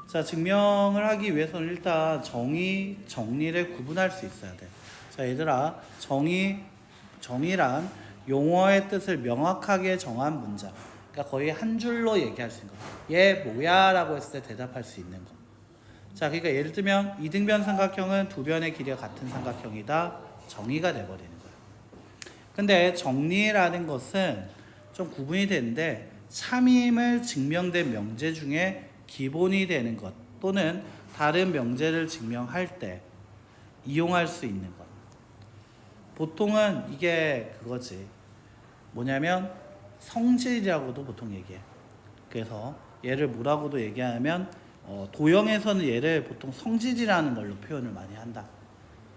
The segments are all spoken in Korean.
자, 증명을 하기 위해서는 일단 정리를 구분할 수 있어야 돼. 자, 얘들아, 정의란 용어의 뜻을 명확하게 정한 문장. 그러니까 거의 한 줄로 얘기할 수 있는 거. 얘 뭐야? 라고 했을 때 대답할 수 있는 거. 자, 그러니까 예를 들면 이등변 삼각형은 두 변의 길이가 같은 삼각형이다. 정의가 돼버리는 거야. 근데 정리라는 것은 좀 구분이 되는데 참임을 증명된 명제 중에 기본이 되는 것 또는 다른 명제를 증명할 때 이용할 수 있는 것. 보통은 이게 그거지. 뭐냐면 성질이라고도 보통 얘기해. 그래서 얘를 뭐라고도 얘기하면 도형에서는 얘를 보통 성질이라는 걸로 표현을 많이 한다.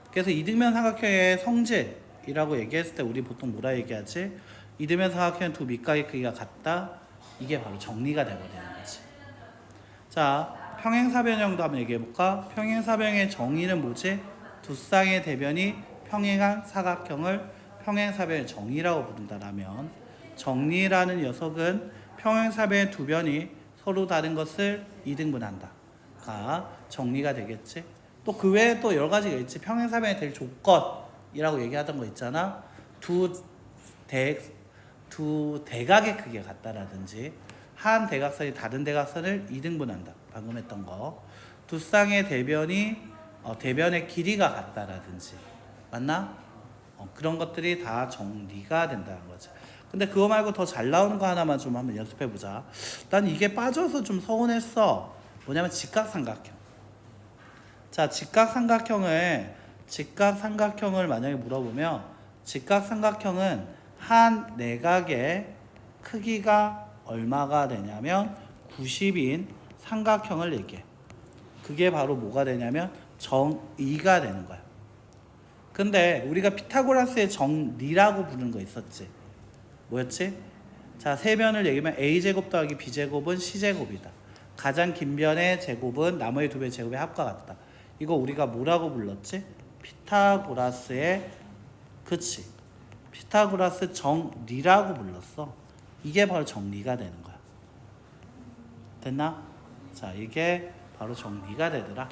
그래서 이등변 삼각형의 성질이라고 얘기했을 때 우리 보통 뭐라 얘기하지? 이등변 삼각형은 두 밑각의 크기가 같다. 이게 바로 정리가 돼버리는 거지. 자, 평행사변형도 한번 얘기해볼까? 평행사변형의 정의는 뭐지? 두 쌍의 대변이 평행한 사각형을 평행사변의 정의라고 부른다라면 정리라는 녀석은 평행사변의 두 변이 서로 다른 것을 이등분한다가 정리가 되겠지. 또 그 외에 또 여러 가지가 있지. 평행사변이 될 조건이라고 얘기하던 거 있잖아. 두 대각의 크기가 같다라든지 한 대각선이 다른 대각선을 이등분한다. 방금 했던 거. 두 쌍의 대변의 길이가 같다라든지 맞나? 그런 것들이 다 정리가 된다는 거죠. 근데 그거 말고 더 잘 나오는 거 하나만 좀 한번 연습해 보자. 난 이게 빠져서 좀 서운했어. 뭐냐면 직각삼각형. 자, 직각삼각형을 만약에 물어보면 직각삼각형은 한 내각의 크기가 얼마가 되냐면 90인 삼각형을 얘기해. 그게 바로 뭐가 되냐면 정의가 되는 거야. 근데 우리가 피타고라스의 정리라고 부르는 거 있었지. 뭐였지? 자, 세 변을 얘기하면 a제곱 더하기 b제곱은 c제곱이다. 가장 긴 변의 제곱은 나머지 두 변의 제곱의 합과 같다. 이거 우리가 뭐라고 불렀지? 피타고라스의 그치. 피타고라스 정리라고 불렀어. 이게 바로 정리가 되는 거야. 됐나? 자, 이게 바로 정리가 되더라.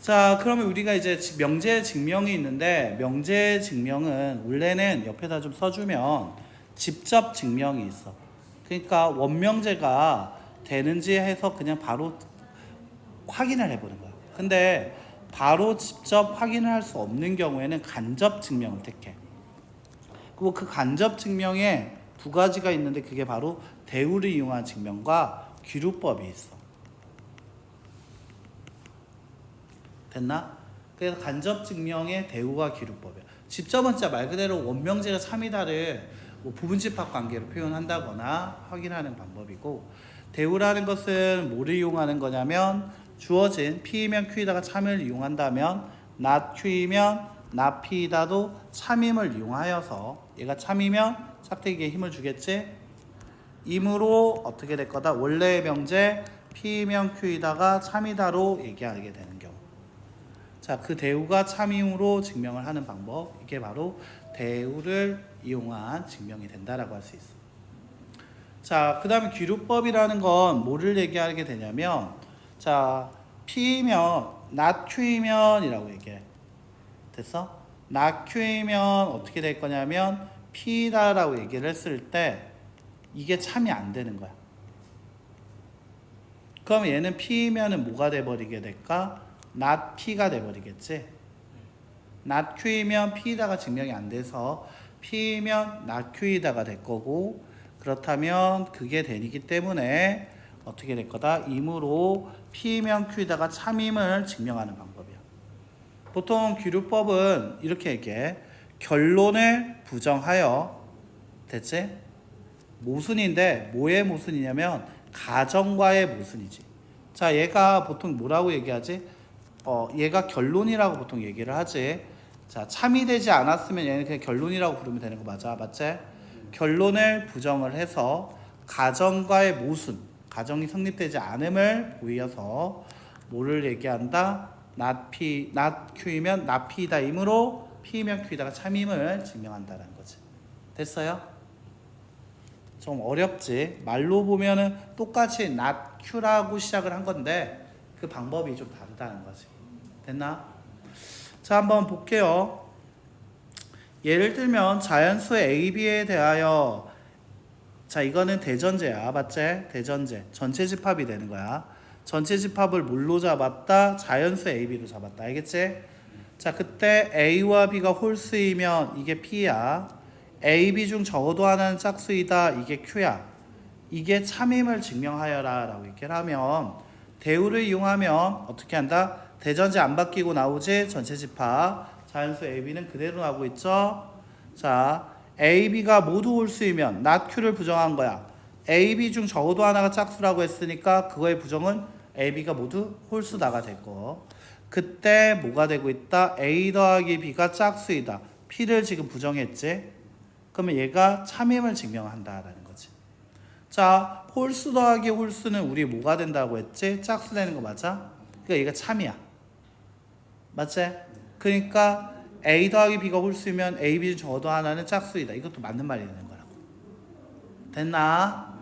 자, 그러면 우리가 이제 명제 증명이 있는데 명제 증명은 원래는 옆에다 좀 써주면 직접 증명이 있어. 그러니까 원명제가 되는지 해서 그냥 바로 확인을 해보는 거야. 근데 바로 직접 확인을 할 수 없는 경우에는 간접 증명을 택해. 그리고 그 간접 증명에 두 가지가 있는데 그게 바로 대우를 이용한 증명과 귀루법이 있어. 됐나? 그래서 간접 증명의 대우와 귀루법이야. 직접은 진짜 말 그대로 원명제가 참이다를 뭐 부분집합 관계로 표현한다거나 확인하는 방법이고, 대우라는 것은 뭐를 이용하는 거냐면 주어진 P이면 Q이다가 참임을 이용한다면 not Q이면 not P이다도 참임을 이용하여서 얘가 참이면 짝대기에 힘을 주겠지. 이므로 어떻게 될 거다? 원래의 명제 P이면 Q이다가 참이다로 얘기하게 되는 경우. 자, 그 대우가 참임으로 증명을 하는 방법. 이게 바로 대우를 이용한 증명이 된다라고 할 수 있어. 자, 그 다음에 귀루법이라는 건 뭐를 얘기하게 되냐면, 자, P이면 not Q이면 이라고 얘기해. 됐어? not Q이면 어떻게 될 거냐면 P다라고 얘기를 했을 때 이게 참이 안 되는 거야. 그럼 얘는 P이면은 뭐가 돼버리게 될까? not P가 돼버리겠지. not Q이면 P다가 증명이 안 돼서 P이면 not Q이다가 될 거고, 그렇다면 그게 되기 때문에 어떻게 될 거다? 이므로 P이면 Q이다가 참임을 증명하는 방법이야. 보통 귀루법은 이렇게 얘기해. 결론을 부정하여. 됐지? 모순인데 뭐의 모순이냐면 가정과의 모순이지. 자, 얘가 보통 뭐라고 얘기하지? 얘가 결론이라고 보통 얘기를 하지. 자, 참이 되지 않았으면 얘는 그냥 결론이라고 부르면 되는 거 맞아? 맞지? 결론을 부정을 해서 가정과의 모순, 가정이 성립되지 않음을 보여서 뭐를 얘기한다? not Q이면 not P이다. 이므로 P이면 Q이다가 참임을 증명한다는 거지. 됐어요? 좀 어렵지? 말로 보면은 똑같이 not Q라고 시작을 한 건데 그 방법이 좀 다르다는 거지. 됐나? 자, 한번 볼게요. 예를 들면 자연수 AB에 대하여, 자, 이거는 대전제야. 맞지? 대전제. 전체 집합이 되는 거야. 전체 집합을 뭘로 잡았다? 자연수 AB로 잡았다. 알겠지? 자, 그때 A와 B가 홀수이면 이게 P야. A, B 중 적어도 하나는 짝수이다. 이게 Q야. 이게 참임을 증명하여라 라고 얘기를 하면, 대우를 이용하면 어떻게 한다? 대전제 안 바뀌고 나오지? 전체 집합. 자연수 AB는 그대로 나오고 있죠? 자, A, B가 모두 홀수이면 not Q를 부정한 거야. A, B 중 적어도 하나가 짝수라고 했으니까 그거의 부정은 A, B가 모두 홀수다가 됐고, 그때 뭐가 되고 있다? A 더하기 B가 짝수이다. P를 지금 부정했지? 그러면 얘가 참임을 증명한다라는 거지. 자, 홀수 더하기 홀수는 우리 뭐가 된다고 했지? 짝수 되는 거 맞아? 그러니까 얘가 참이야. 맞지? 그러니까 A 더하기 B가 홀수면 A, B 중 적어도 하나는 짝수이다. 이것도 맞는 말이 되는 거라고. 됐나?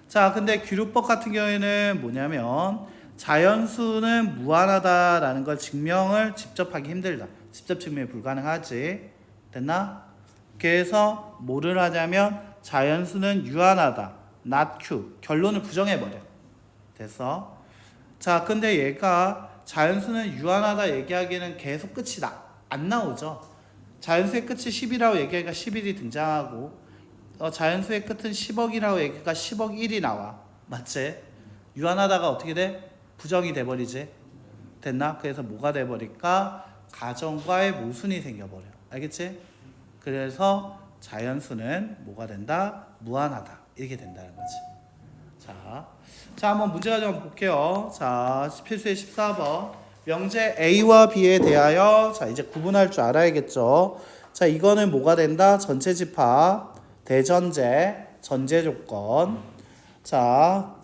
자, 근데 규律법 같은 경우에는 뭐냐면 자연수는 무한하다라는 걸 증명을 직접 하기 힘들다. 직접 증명이 불가능하지. 됐나? 그래서 뭐를 하자면 자연수는 유한하다. not Q. 결론을 부정해버려. 됐어? 자, 근데 얘가 자연수는 유한하다 얘기하기에는 계속 끝이 안 나오죠. 자연수의 끝이 10이라고 얘기하니까 11이 등장하고, 자연수의 끝은 10억이라고 얘기하니까 10억 1이 나와. 맞지? 유한하다가 어떻게 돼? 부정이 돼버리지. 됐나? 그래서 뭐가 돼버릴까? 가정과의 모순이 생겨버려. 알겠지? 그래서 자연수는 뭐가 된다? 무한하다. 이렇게 된다는 거지. 자, 한번 문제 가지고 한번 볼게요. 자, 필수의 14번. 명제 A와 B에 대하여, 자, 이제 구분할 줄 알아야겠죠. 자, 이거는 뭐가 된다? 전체 집합, 대전제, 전제 조건. 자,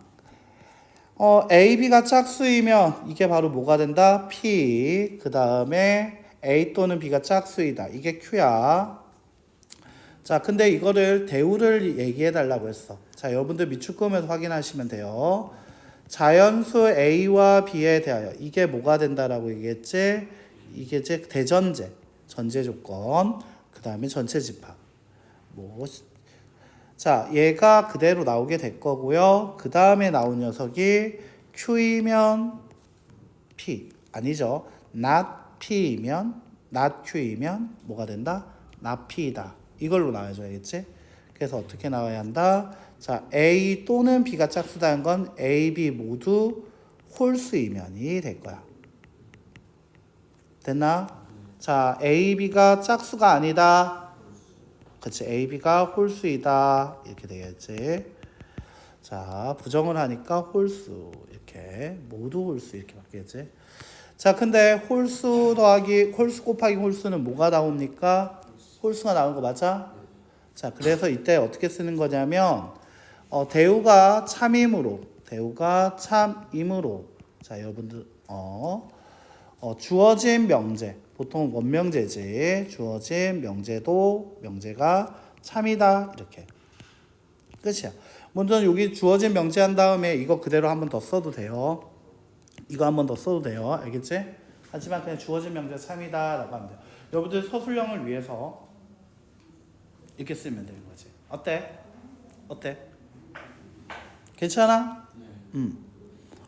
A, B가 짝수이면 이게 바로 뭐가 된다? P. 그 다음에 A 또는 B가 짝수이다. 이게 Q야. 자, 근데 이거를 대우를 얘기해 달라고 했어. 자, 여러분들 밑줄 그으면서 확인하시면 돼요. 자연수 A와 B에 대하여 이게 뭐가 된다라고 얘기했지? 이게 이제 대전제, 전제 조건, 그 다음에 전체 집합. 자, 얘가 그대로 나오게 될 거고요. 그 다음에 나온 녀석이 Q이면 P 아니죠? not P이면 not Q이면 뭐가 된다? not P이다. 이걸로 나와줘야 겠지? 그래서 어떻게 나와야 한다? 자, A 또는 B가 짝수다는 건 A, B 모두 홀수이면이 될 거야. 됐나? 자, A, B가 짝수가 아니다. 그치, A, B가 홀수이다. 이렇게 되겠지. 자, 부정을 하니까 홀수. 이렇게 모두 홀수 이렇게 바뀌겠지. 자, 근데 홀수 곱하기 홀수는 뭐가 나옵니까? 홀수가 나오는 거 맞아? 자, 그래서 이때 어떻게 쓰는 거냐면 대우가 참임으로, 자, 여러분들 주어진 명제, 보통 원명제지. 주어진 명제도 명제가 참이다. 이렇게 끝이야. 먼저 여기 주어진 명제 한 다음에 이거 그대로 한 번 더 써도 돼요. 이거 한 번 더 써도 돼요. 알겠지? 하지만 그냥 주어진 명제 참이다 라고 하면 돼요. 여러분들 서술형을 위해서 이렇게 쓰면 되는 거지. 어때? 괜찮아?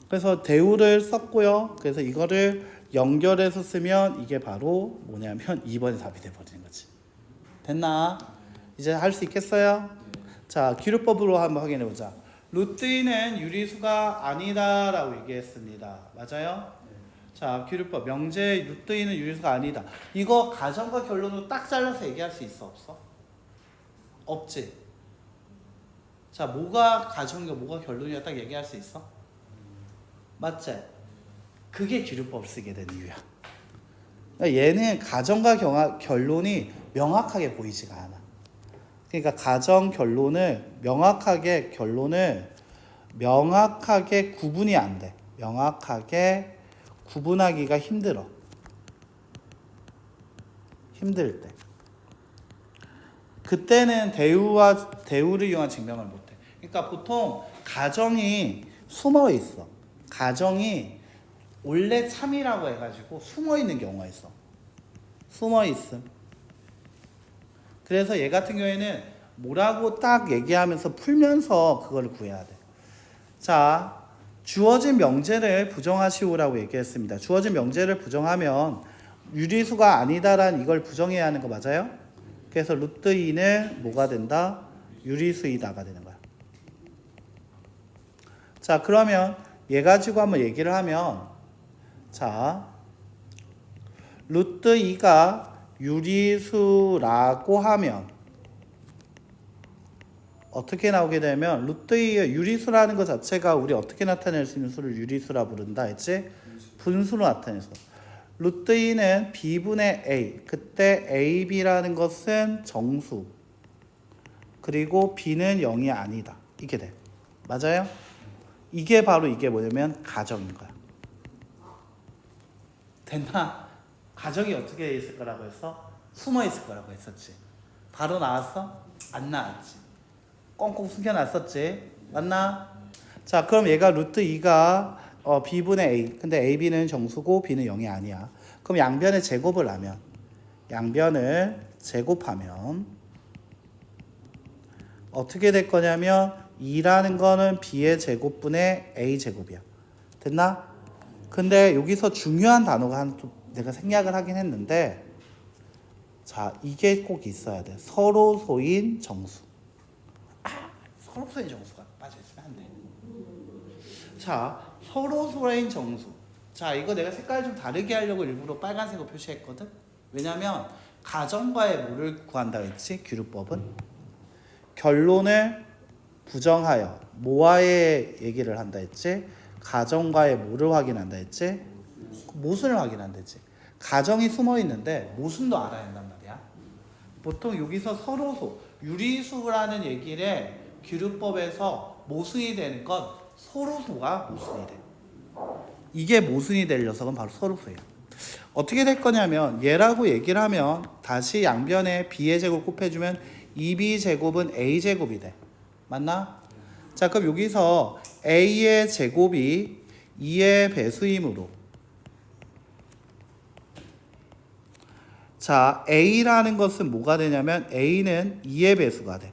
그래서 대우를 썼고요. 그래서 이거를 연결해서 쓰면 이게 바로 뭐냐면 2번의 답이 돼버리는 거지. 됐나? 이제 할 수 있겠어요? 자, 기류법으로 한번 확인해보자. 루트 2는 유리수가 아니다 라고 얘기했습니다. 맞아요? 자, 기류법 명제 루트 2는 유리수가 아니다. 이거 가정과 결론으로 딱 잘라서 얘기할 수 있어? 없어? 없지. 자, 뭐가 가정이고 뭐가 결론이야 딱 얘기할 수 있어? 맞지? 그게 기류법 쓰게 되는 이유야. 그러니까 얘는 가정과 결론이 명확하게 보이지가 않아. 그러니까 가정 결론을 명확하게 구분이 안 돼. 명확하게 구분하기가 힘들 때. 그때는 대우를 이용한 증명을 못해. 그러니까 보통 가정이 숨어 있어. 가정이 원래 참이라고 해가지고 숨어 있는 경우가 있어. 숨어 있음. 그래서 얘 같은 경우에는 뭐라고 딱 얘기하면서 풀면서 그걸 구해야 돼. 자, 주어진 명제를 부정하시오라고 얘기했습니다. 주어진 명제를 부정하면 유리수가 아니다라는 이걸 부정해야 하는 거 맞아요? 그래서 루트 2는 뭐가 된다? 유리수이다가 되는 거야. 자, 그러면 얘 가지고 한번 얘기를 하면, 자, 루트 2가 유리수라고 하면 어떻게 나오게 되면 루트 2의 유리수라는 것 자체가 우리 어떻게 나타낼 수 있는 수를 유리수라 부른다 했지? 분수로 나타내서 루트 2는 b분의 a, 그때 a, b라는 것은 정수, 그리고 b는 0이 아니다, 이게 돼. 맞아요? 이게 바로 이게 뭐냐면 가정인 거야. 됐나? 가정이 어떻게 있을 거라고 했어? 숨어 있을 거라고 했었지. 바로 나왔어? 안 나왔지. 꽁꽁 숨겨놨었지. 맞나? 자, 그럼 얘가 루트 2가 b분의 a, 근데 a, b는 정수고 b는 0이 아니야. 그럼 양변의 제곱을 하면, 양변을 제곱하면 어떻게 될 거냐면 2라는 거는 b의 제곱분의 a 제곱이야. 됐나? 근데 여기서 중요한 단어가 하나 또 내가 생략을 하긴 했는데, 자, 이게 꼭 있어야 돼. 서로소인 정수. 서로소인 정수가 빠져있으면 안 돼. 자, 서로소인 정수. 자, 이거 내가 색깔 좀 다르게 하려고 일부러 빨간색으로 표시했거든. 왜냐면 가정과의 뭐를 구한다고 했지? 규律법은 결론을 부정하여 뭐와의 얘기를 한다 했지? 가정과의 뭐를 확인한다 했지? 모순을 확인한다 했지. 가정이 숨어 있는데 모순도 알아야 한단 말이야. 보통 여기서 서로소, 유리수라는 얘기를 규律법에서 모순이 되는 건 서로소가 모순이 돼. 이게 모순이 될 녀석은 바로 서로소예요. 어떻게 될 거냐면 얘라고 얘기를 하면 다시 양변에 b의 제곱 곱해주면 2b 제곱은 a 제곱이 돼. 맞나? 자, 그럼 여기서 a의 제곱이 2의 배수이므로, 자, a라는 것은 뭐가 되냐면 a는 2의 배수가 돼.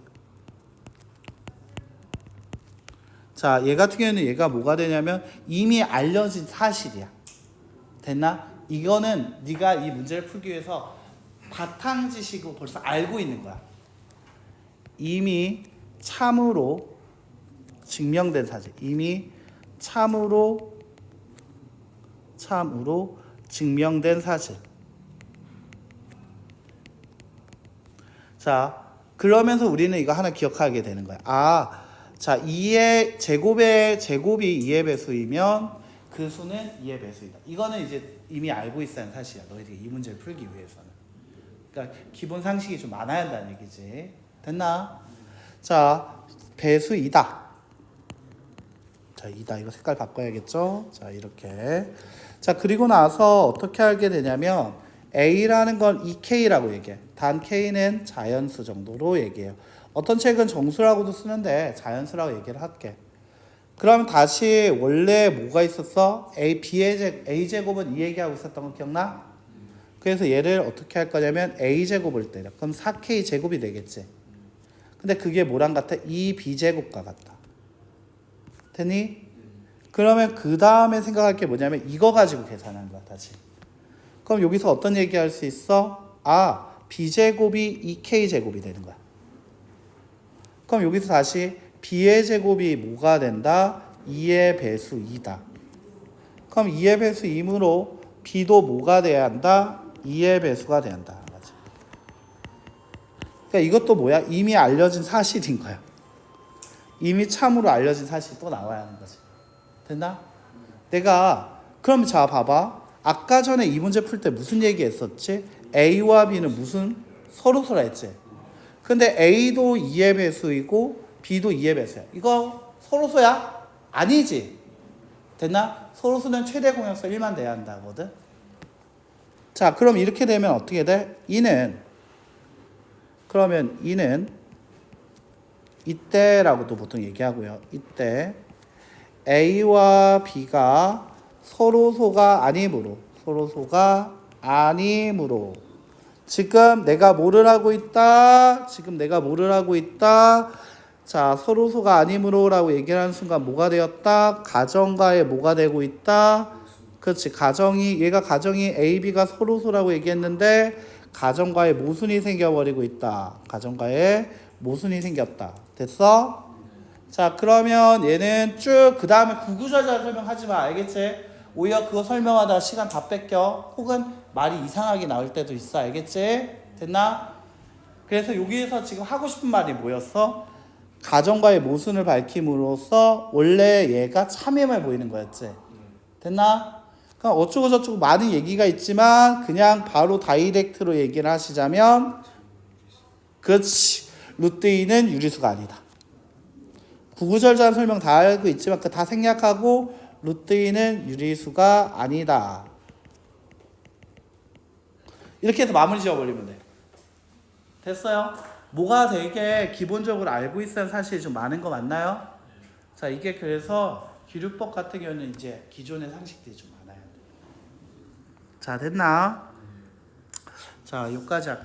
자, 얘 같은 경우에는 얘가 뭐가 되냐면 이미 알려진 사실이야. 됐나? 이거는 네가 이 문제를 풀기 위해서 바탕 지식으로 벌써 알고 있는 거야. 이미 참으로 증명된 사실. 이미 참으로 증명된 사실. 자, 그러면서 우리는 이거 하나 기억하게 되는 거야. 아, 자, 2의 제곱이 2의 배수이면 그 수는 2의 배수이다. 이거는 이제 이미 알고 있어야 하는 사실이야. 너희들이 이 문제를 풀기 위해서는. 그러니까 기본 상식이 좀 많아야 한다는 얘기지. 됐나? 자, 배수이다. 자, 이다. 이거 색깔 바꿔야겠죠? 자, 이렇게. 자, 그리고 나서 어떻게 하게 되냐면 A라는 건 2K라고 얘기해. 단 K는 자연수 정도로 얘기해요. 어떤 책은 정수라고도 쓰는데 자연수라고 얘기를 할게. 그러면 다시 원래 뭐가 있었어? A 제곱은 이 얘기하고 있었던 거 기억나? 그래서 얘를 어떻게 할 거냐면 A 제곱을 때려. 그럼 4K 제곱이 되겠지. 근데 그게 뭐랑 같아? 2B 제곱과 같다. 됐니? 그러면 그 다음에 생각할 게 뭐냐면 이거 가지고 계산하는 거야, 다시. 그럼 여기서 어떤 얘기 할 수 있어? 아, B제곱이 2K 제곱이 되는 거야. 그럼 여기서 다시 B의 제곱이 뭐가 된다? 2의 배수 2다. 그럼 2의 배수 2이므로 B도 뭐가 돼야 한다? 2의 배수가 돼야 한다. 그러니까 이것도 뭐야? 이미 알려진 사실인 거야. 이미 참으로 알려진 사실이 또 나와야 하는 거지. 됐나? 내가 그럼 자 봐봐. 아까 전에 이 문제 풀 때 무슨 얘기 했었지? A와 B는 무슨 서로서라 했지? 근데 A도 2의 배수이고 B도 2의 배수야. 이거 서로소야? 아니지. 됐나? 서로소는 최대 공약수 1만 돼야 한다거든. 자, 그럼 이렇게 되면 어떻게 돼? 그러면 이는 이때라고도 보통 얘기하고요. 이때 A와 B가 서로소가 아니므로 지금 내가 뭐를 하고 있다? 자, 서로소가 아니므로 라고 얘기를 하는 순간 뭐가 되었다? 가정과의 뭐가 되고 있다? 그렇지. 얘가 가정이 A, B가 서로소라고 얘기했는데 가정과의 모순이 생겨버리고 있다. 가정과의 모순이 생겼다. 됐어? 자, 그러면 얘는 쭉 그 다음에 구구절절 설명하지 마. 알겠지? 오히려 그거 설명하다가 시간 다 뺏겨. 혹은 말이 이상하게 나올 때도 있어. 알겠지? 됐나? 그래서 여기에서 지금 하고 싶은 말이 뭐였어? 가정과의 모순을 밝힘으로써 원래 얘가 참임을 보이는 거였지. 됐나? 그러니까 어쩌고 저쩌고 많은 얘기가 있지만 그냥 바로 다이렉트로 얘기를 하시자면 그렇지. 루트 2는 유리수가 아니다. 구구절절 설명 다 알고 있지만 그 다 생략하고 루트 2는 유리수가 아니다. 이렇게 해서 마무리 지어버리면 돼. 됐어요? 뭐가 되게 기본적으로 알고 있어야 사실 좀 많은 거 맞나요? 자, 이게 그래서 기류법 같은 경우는 이제 기존의 상식들이 좀 많아요. 자, 됐나? 자, 여기까지 할게요.